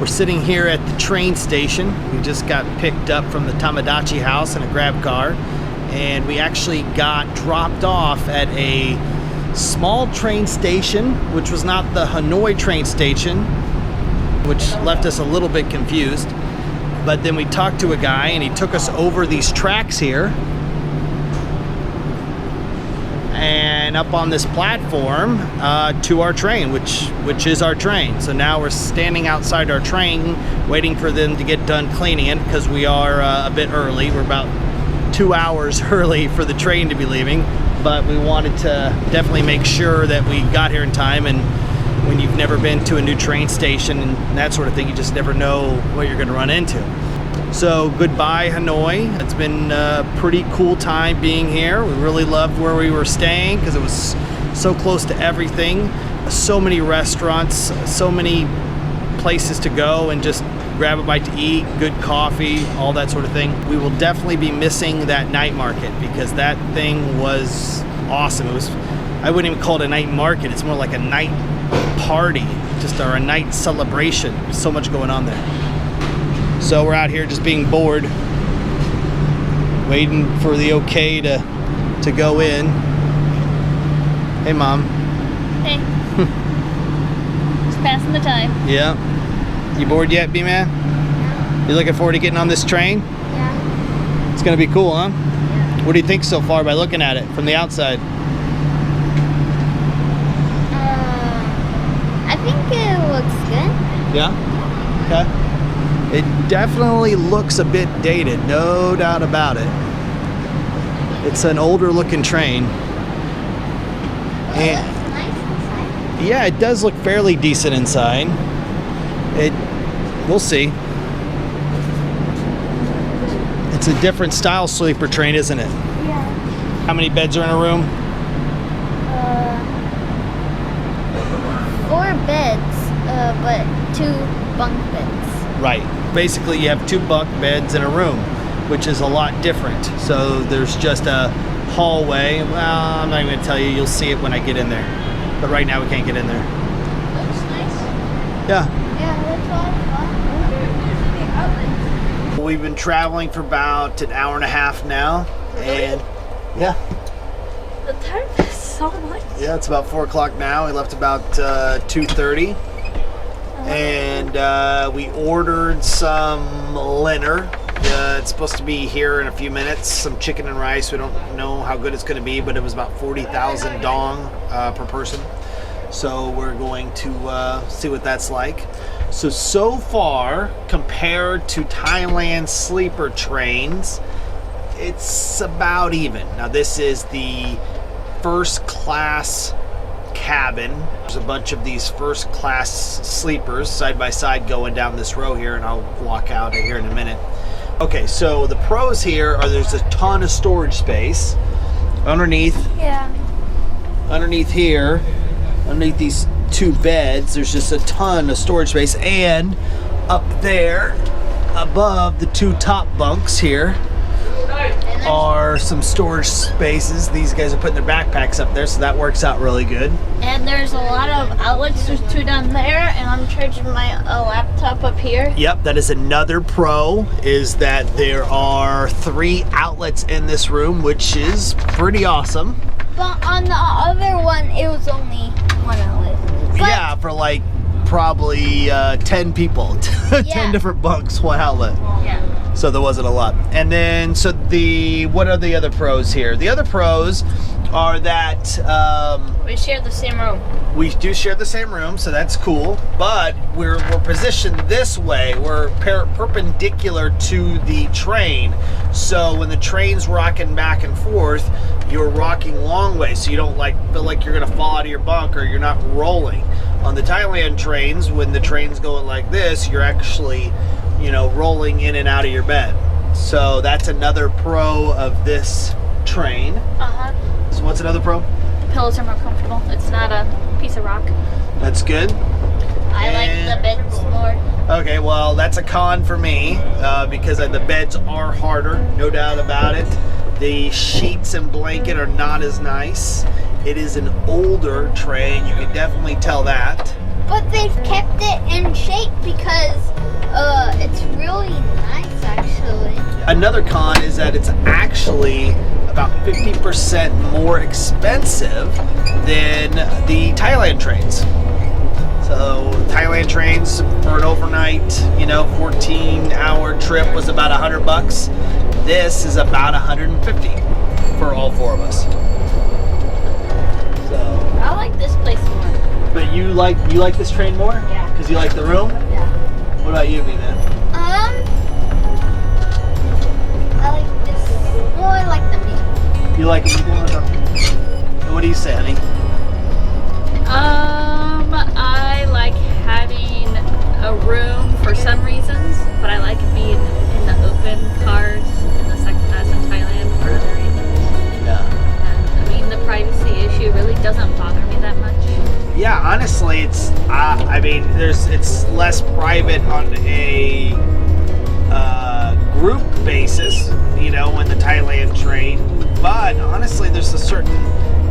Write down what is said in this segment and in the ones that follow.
sitting here at the train station. We just got picked up from the Tamadachi house in a grab car, and we actually got dropped off at a small train station, which was not the Hanoi train station, which left us a little bit confused. But then we talked to a guy and he took us over these tracks here and up on this platform to our train, which is our train. So now we're standing outside our train waiting for them to get done cleaning it, because we are a bit early. We're about 2 hours early for the train to be leaving, but we wanted to definitely make sure that we got here in time. And when you've never been to a new train station and that sort of thing, you just never know what you're going to run into. So goodbye Hanoi. It's been a pretty cool time being here. We really loved where we were staying because it was so close to everything. So many restaurants, so many places to go and just grab a bite to eat, good coffee, all that sort of thing. We will definitely be missing that night market because that thing was awesome. It was, I wouldn't even call it a night market. It's more like a night party, just a night celebration. There's so much going on there. So we're out here just being bored, waiting for the okay to go in. Hey, Mom. Hey. Just passing the time. Yeah. You bored yet, B-Man? Yeah. You looking forward to getting on this train? Yeah. It's gonna be cool, huh? Yeah. What do you think so far by looking at it from the outside? I think it looks good. Yeah? Okay. It definitely looks a bit dated, no doubt about it. It's an older looking train. And It looks nice inside. yeah, it does look fairly decent inside. We'll see. It's a different style sleeper train, isn't it? Yeah. How many beds are in a room? 4 beds, but 2 bunk beds. Right. Basically, you have 2 bunk beds in a room, which is a lot different. So there's just a hallway. Well, I'm not even going to tell you. You'll see it when I get in there. But right now, we can't get in there. Looks nice. Yeah. Yeah, that's all fun. We've been traveling for about an hour and a half now. And yeah. The time is so much. Yeah, it's about 4 o'clock now. We left about 2:30. And we ordered some dinner. It's supposed to be here in a few minutes. Some chicken and rice. We don't know how good it's going to be, but it was about 40,000 dong per person. So we're going to see what that's like. So far, compared to Thailand sleeper trains, it's about even. Now this is the first class cabin. There's a bunch of these first class sleepers side by side going down this row here, and I'll walk out of here in a minute. Okay, so the pros here are there's a ton of storage space underneath. Yeah. Underneath here, underneath these 2 beds, there's just a ton of storage space, and up there above the 2 top bunks here are some storage spaces. These guys are putting their backpacks up there, so that works out really good. And there's a lot of outlets. There's 2 down there, and I'm charging my laptop up here. Yep, that is another pro, is that there are 3 outlets in this room, which is pretty awesome. But on the other one, it was only 1 outlet. But Yeah, for like probably 10 people. 10 different bunks, 1 outlet. yeah. So there wasn't a lot. And then, so what are the other pros here? The other pros are that We share the same room. we do share the same room, so that's cool. But we're positioned this way. We're perpendicular to the train. So when the train's rocking back and forth, you're rocking long way, so you don't feel like you're gonna fall out of your bunk or you're not rolling. On the Thailand trains, when the train's going like this, you're actually, rolling in and out of your bed. So that's another pro of this train. Uh-huh. So what's another pro? The pillows are more comfortable. It's not a piece of rock. That's good. I like the beds more. Okay, well, that's a con for me because the beds are harder, no doubt about it. The sheets and blanket are not as nice. It is an older train, you can definitely tell that. But they've kept it in shape because Another con is that it's actually about 50% more expensive than the Thailand trains. So Thailand trains for an overnight, 14-hour trip was about $100. This is about 150 for all four of us. So I like this place more. but you like this train more? Yeah. Because you like the room? Yeah. What about you, B-Man? I like this more. I like the meat. You like it more? What do you say, honey? I like having a room for some reasons, but I like being in the open cars in the second class in Thailand for other reasons. Yeah. And, I mean, the privacy issue really doesn't bother me that much. Yeah, honestly, it's it's less private on a group basis, in the Thailand train. But honestly, there's a certain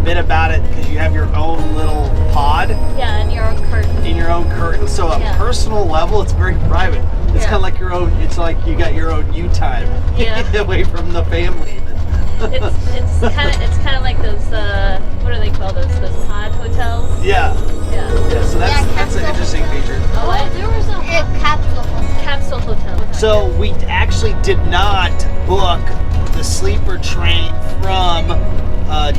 bit about it because you have your own little pod Yeah, and your own curtain. in your own curtain. So at a Yeah. personal level, it's very private. It's Yeah. kind of like your own. It's like you got your own you time Yeah. away from the family. It's kind of like those what are they called, those pod hotels? Yeah. Yeah. Yeah. So that's an capsule interesting feature. Oh, there was a capsule hotel. Capsule hotel. So we actually did not book the sleeper train from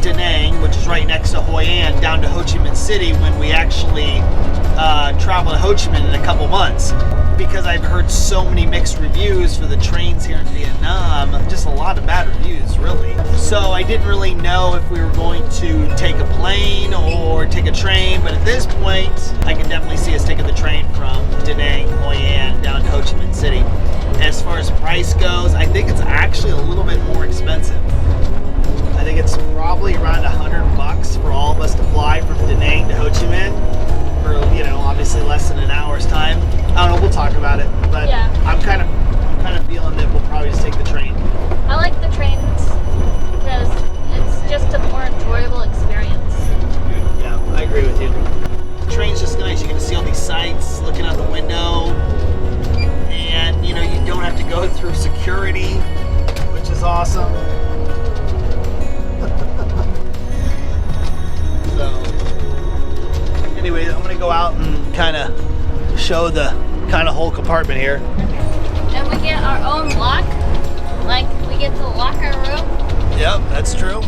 Da Nang, which is right next to Hoi An, down to Ho Chi Minh City when we actually travel to Ho Chi Minh in a couple months. Because I've heard so many mixed reviews for the trains here in Vietnam, just a lot of bad reviews, really. So I didn't really know if we were going to take a plane or take a train, but at this point, I can definitely see us taking the train from Da Nang, Hoi An, down to Ho Chi Minh City. As far as price goes, I think it's actually a little bit more expensive. I think it's probably around $100 for all of us to fly from Da Nang to Ho Chi Minh for, obviously less than an hour's time. I don't know, we'll talk about it, but Yeah. I'm kind of feeling that we'll probably just take the train. I like the trains because it's just a more enjoyable experience. Yeah, I agree with you. The train's just nice. You get to see all these sights, looking out the window, and you don't have to go through security, which is awesome. So, anyway, I'm gonna go out and kind of show the kind of whole compartment here. And we get our own lock. Like, we get to lock our room. Yep, that's true.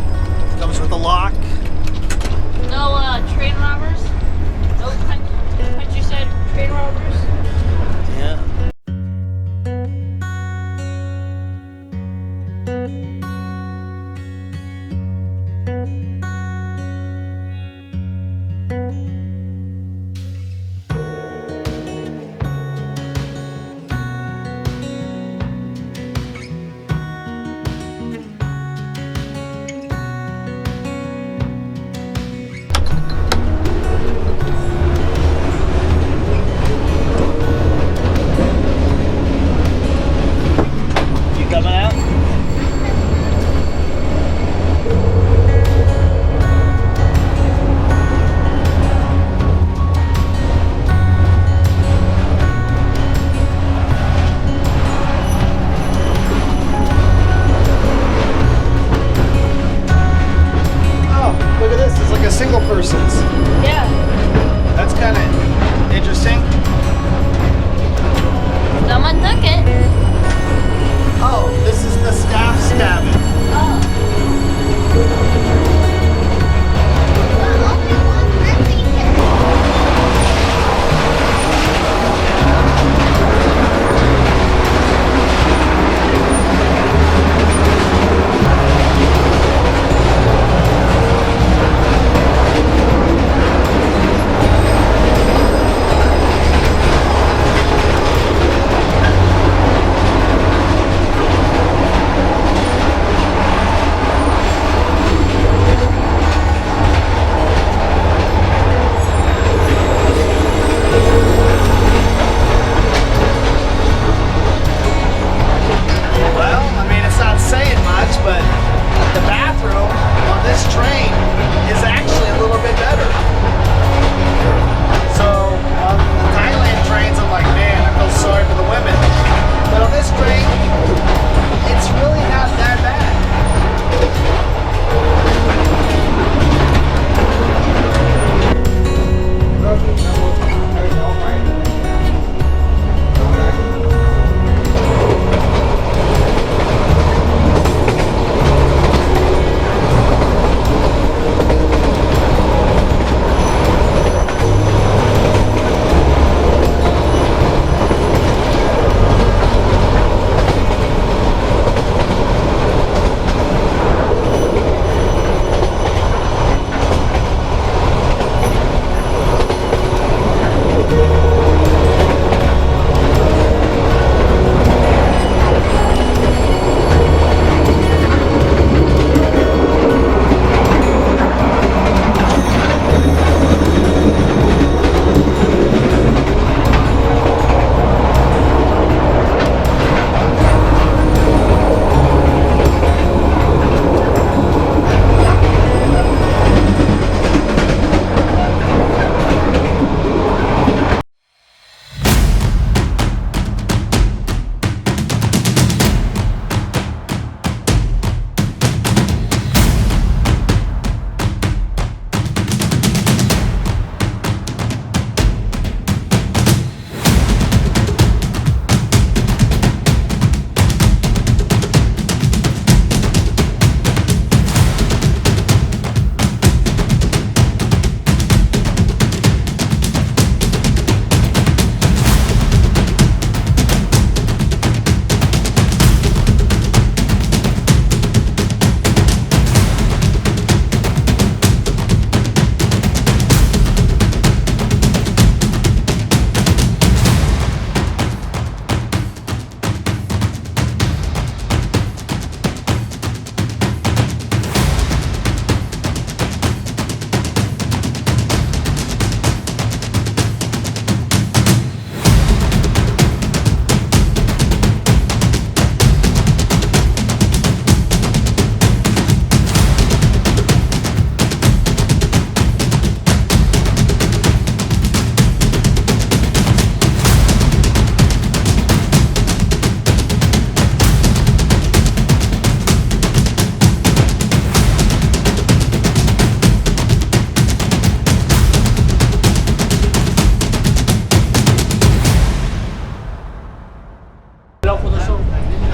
Comes with a lock. No train robbers. No country side train robbers. Yeah.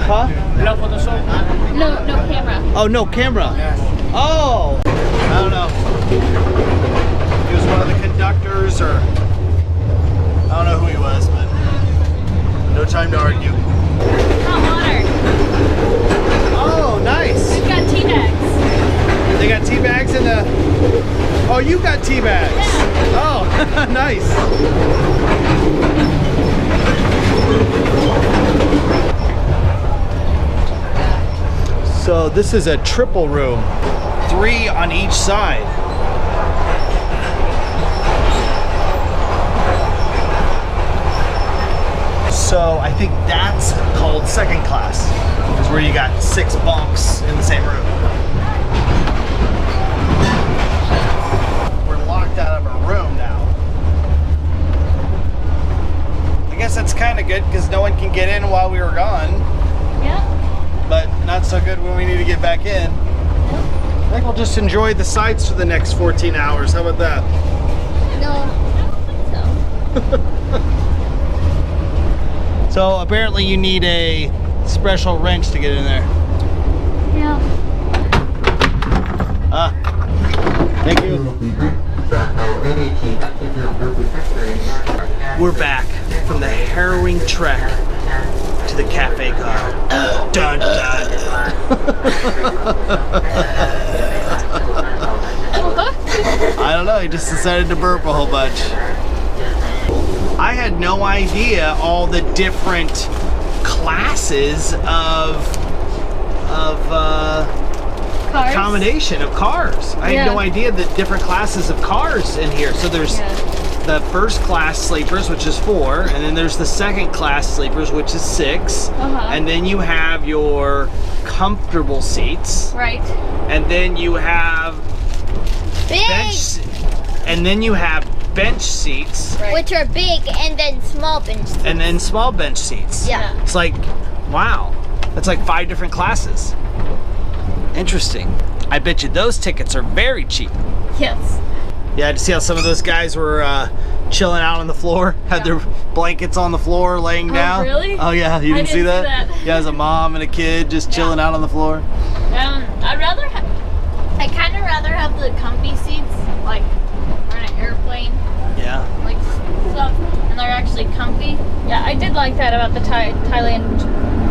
Huh? No Photoshop? No, no camera. Oh, no camera. Oh, I don't know. He was one of the conductors, or I don't know who he was, but no time to argue. Hot water. Oh, nice. We've got tea bags. They got tea bags in the. Oh, you got tea bags. Yeah. Oh, nice. So this is a triple room, 3 on each side. So I think that's called second class, is where you got 6 bunks in the same room. We're locked out of our room now. I guess that's kind of good because no one can get in while we were gone. Yeah. But not so good when we need to get back in. I think we'll just enjoy the sights for the next 14 hours. How about that? No, I don't think so. So apparently you need a special wrench to get in there. Yeah. Ah, thank you. We're back from the harrowing trek to the cafe car. Dun dun. I don't know, he just decided to burp a whole bunch. I had no idea all the different classes of Cars. accommodation of cars. I had no idea the different classes of cars in here. So there's the first class sleepers, which is 4, and then there's the second class sleepers, which is 6, and then you have your comfortable seats, Right. and then you have Big, bench, and then you have bench seats, which are big, and then small bench. and then small bench seats. Yeah. It's like, wow, that's like 5 different classes. Interesting. I bet you those tickets are very cheap. Yes. Yeah, to see how some of those guys were chilling out on the floor, had their blankets on the floor, laying down. Really? Oh yeah, you didn't see that? Yeah, as a mom and a kid just chilling out on the floor. I kind of rather have the comfy seats, like on an airplane, Yeah. like stuff, and they're actually comfy. Yeah, I did like that about the Thailand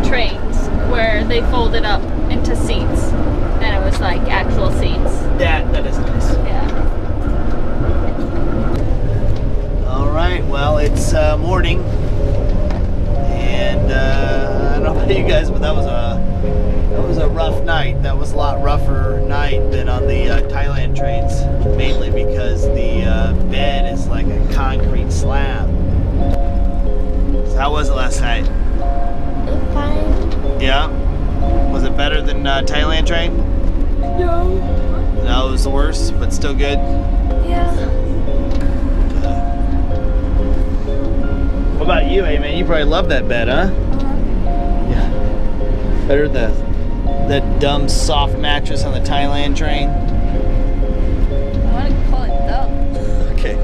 trains, where they folded up into seats, and it was like actual seats. That is nice. Yeah. All right, well, it's morning, and I don't know about you guys, but that was a rough night. That was a lot rougher night than on the Thailand trains, mainly because the bed is like a concrete slab. So how was it last night? Fine. Yeah? Was it better than Thailand train? No. No, it was the worst, but still good. Yeah. What about you, hey man? You probably love that bed, huh? Yeah. Better than that dumb soft mattress on the Thailand train. I want to call it dumb. Okay.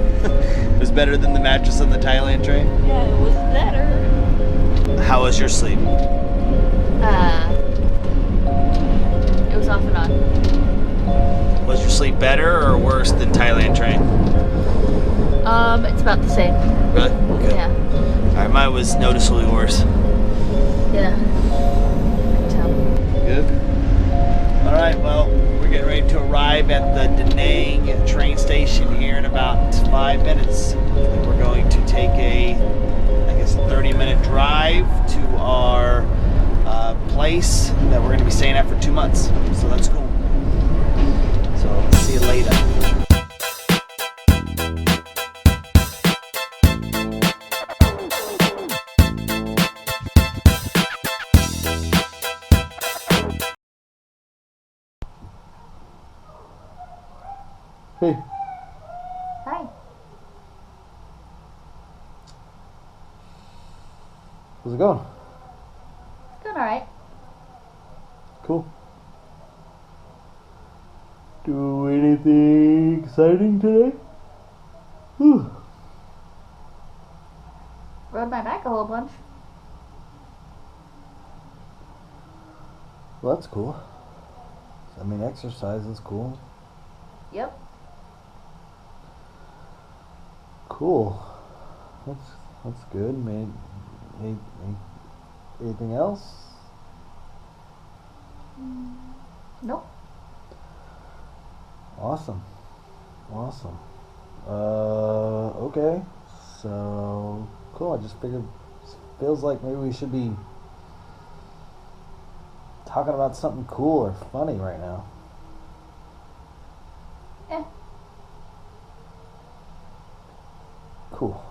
It was better than the mattress on the Thailand train. Yeah, it was better. How was your sleep? It was off and on. Was your sleep better or worse than Thailand train? It's about the same. Really? Okay. Yeah. Alright, mine was noticeably worse. Yeah. Good. All right, well, we're getting ready to arrive at the Da Nang train station here in about 5 minutes. We're going to take a, I guess, 30-minute drive to our place that we're going to be staying at for 2 months. So that's cool. So see you later. Hey. Hi. How's it going? Good, alright. Cool. Do anything exciting today? Whew. Rode my back a whole bunch. Well, that's cool. I mean, exercise is cool. Yep. Cool. That's good. Anything else? Nope. Awesome. Okay. So cool. I just figured feels like maybe we should be talking about something cool or funny right now. Yeah. Cool.